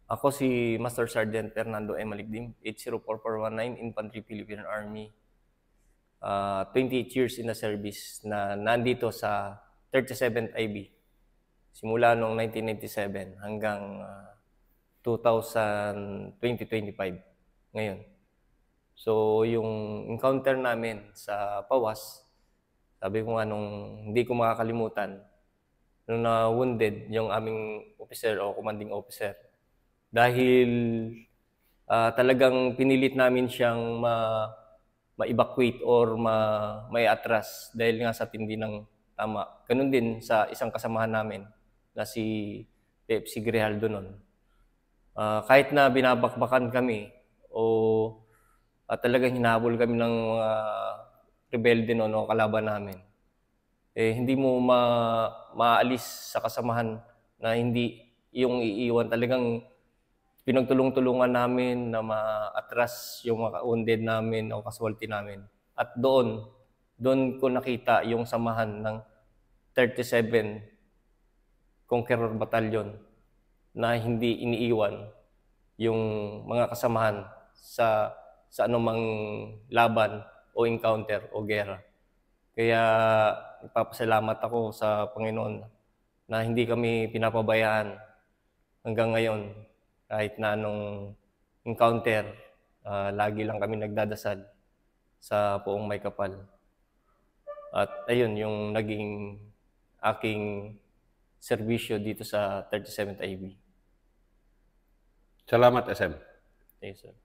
Ako si Master Sergeant Fernando M. Maligdim, 804419, Infantry Philippine Army. 28 years in the service na nandito sa 37th IB. Simula noong 1997 hanggang 2025 ngayon. So, yung encounter namin sa Pawas, sabi ko nga nung hindi ko makakalimutan, nung na-wounded yung aming officer o commanding officer. Dahil talagang pinilit namin siyang ma-evacuate or may-atras dahil nga sa tindi ng tama. Ganun din sa isang kasamahan namin na si PFC Grijaldo nun. Kahit na binabakbakan kami o talagang hinahabol kami ng mga rebelde noon o kalaban namin, hindi mo maalis sa kasamahan na hindi yung iiwan. Talagang pinagtulong-tulungan namin na ma-atras yung mga wounded namin o casualty namin. At doon ko nakita yung samahan ng 37 Conqueror Battalion na hindi iniiwan yung mga kasamahan sa anumang laban o encounter o gera. Kaya nagpapasalamat ako sa Panginoon na hindi kami pinapabayaan hanggang ngayon. Kahit na anong encounter, lagi lang kami nagdadasal sa Poong May Kapal. At ayun yung naging aking serbisyo dito sa 37th IB. Salamat, SM. Thank you, sir.